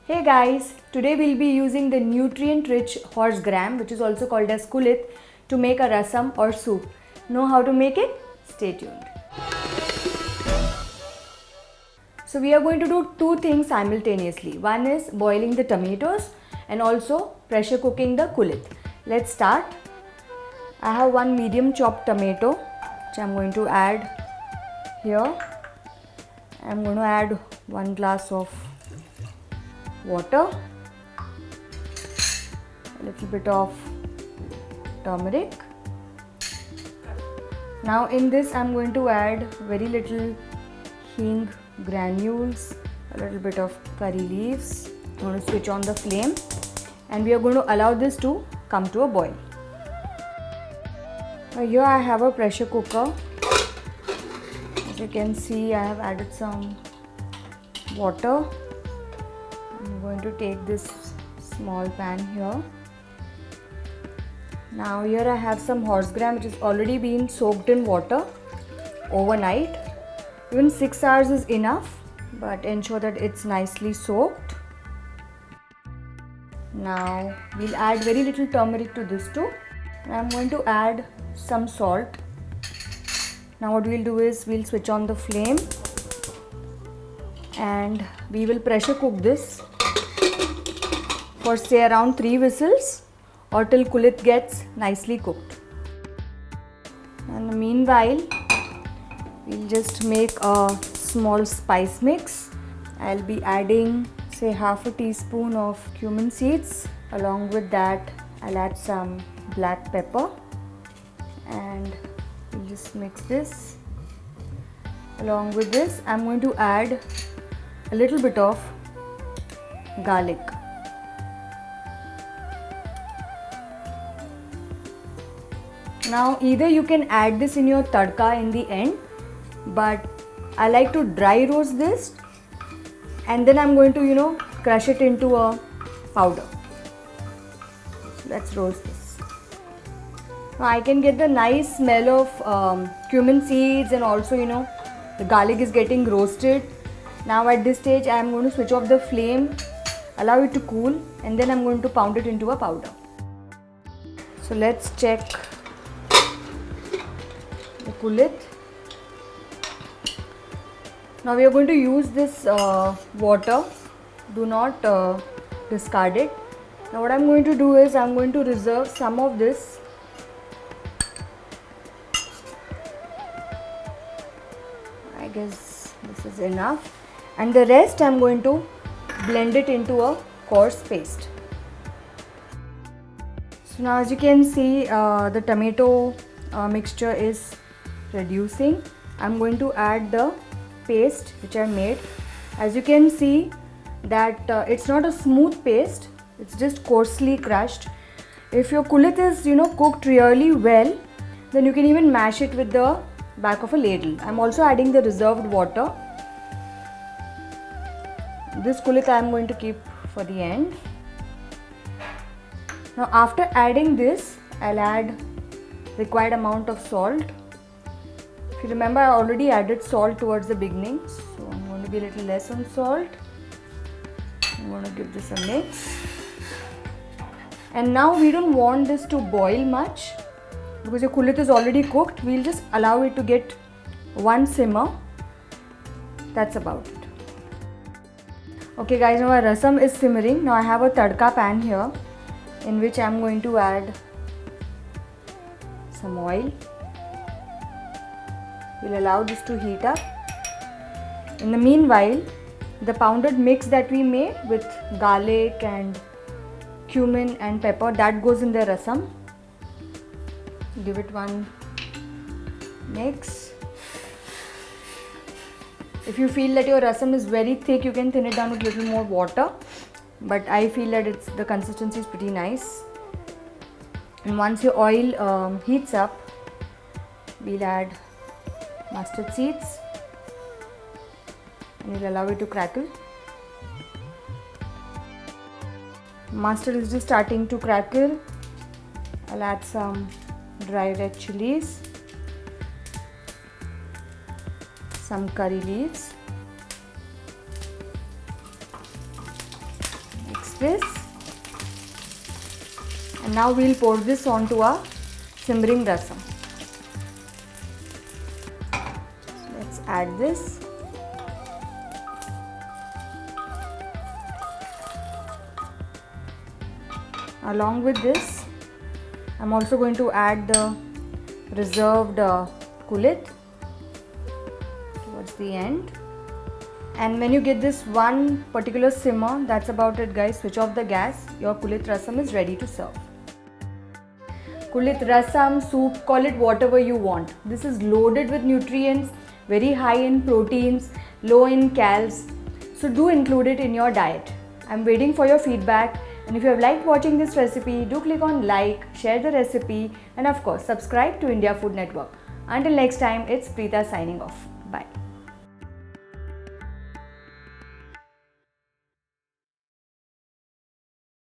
Hey guys, today we'll be using the nutrient-rich horse gram, which is also called as kulit, to make a rasam or soup. Know how to make it? Stay tuned. So we are going to do two things simultaneously. One is boiling the tomatoes and also pressure cooking the kulit. Let's start. I have one medium chopped tomato which I'm going to add here. I'm going to add 1 glass of water, a little bit of turmeric. Now in this I'm going to add very little hing granules, a little bit of curry leaves. I'm going to switch on the flame and we are going to allow this to come to a boil. Now here I have a pressure cooker. As you can see, I have added some water. I'm going to take this small pan here. Now here I have some horse gram which has already been soaked in water overnight. Even 6 hours is enough, but ensure that it's nicely soaked. Now we'll add very little turmeric to this too. I'm going to add some salt. Now what we'll do is we'll switch on the flame and we will pressure cook this for say around 3 whistles or till kulit gets nicely cooked. And meanwhile, we'll just make a small spice mix. I'll be adding say half a teaspoon of cumin seeds. Along with that, I'll add some black pepper and we'll just mix this. Along with this, I'm going to add a little bit of garlic. Now either you can add this in your tadka in the end, but I like to dry roast this and then I'm going to crush it into a powder. Let's roast this. Now I can get the nice smell of cumin seeds and also the garlic is getting roasted. Now at this stage I am going to switch off the flame, allow it to cool, and then I'm going to pound it into a powder. So let's check the kulit. Now we are going to use this water. Do not discard it. Now what I'm going to do is I'm going to reserve some of this. I guess this is enough. And the rest I'm going to blend it into a coarse paste. So now as you can see, the tomato mixture is reducing. I'm going to add the paste which I made. As you can see that it's not a smooth paste, it's just coarsely crushed. If your kulit is cooked really well, then you can even mash it with the back of a ladle. I'm also adding the reserved water. This kulit I am going to keep for the end. Now after adding this, I'll add required amount of salt. If you remember, I already added salt towards the beginning, so I'm going to be a little less on salt. I'm going to give this a mix. And now we don't want this to boil much because your kulit is already cooked. We'll just allow it to get one simmer. That's about it. Okay guys, now our rasam is simmering. Now I have a tadka pan here in which I'm going to add some oil. We'll allow this to heat up. In the meanwhile, the pounded mix that we made with garlic and cumin and pepper, that goes in the rasam. Give it one mix. If you feel that your rasam is very thick, you can thin it down with a little more water, but I feel that the consistency is pretty nice. And once your oil heats up, we'll add mustard seeds and we'll allow it to crackle. Mustard is just starting to crackle. I'll add some dry red chillies, some curry leaves, this. And now we'll pour this onto our simmering rasam. So let's add this. Along with this, I'm also going to add the reserved kulit towards the end. And when you get this one particular simmer, that's about it guys. Switch off the gas. Your kulit rasam is ready to serve. Kulit rasam, soup, call it whatever you want. This is loaded with nutrients, very high in proteins, low in calories. So do include it in your diet. I'm waiting for your feedback. And if you have liked watching this recipe, do click on like, share the recipe, and of course subscribe to India Food Network. Until next time, it's Preetha signing off. Bye.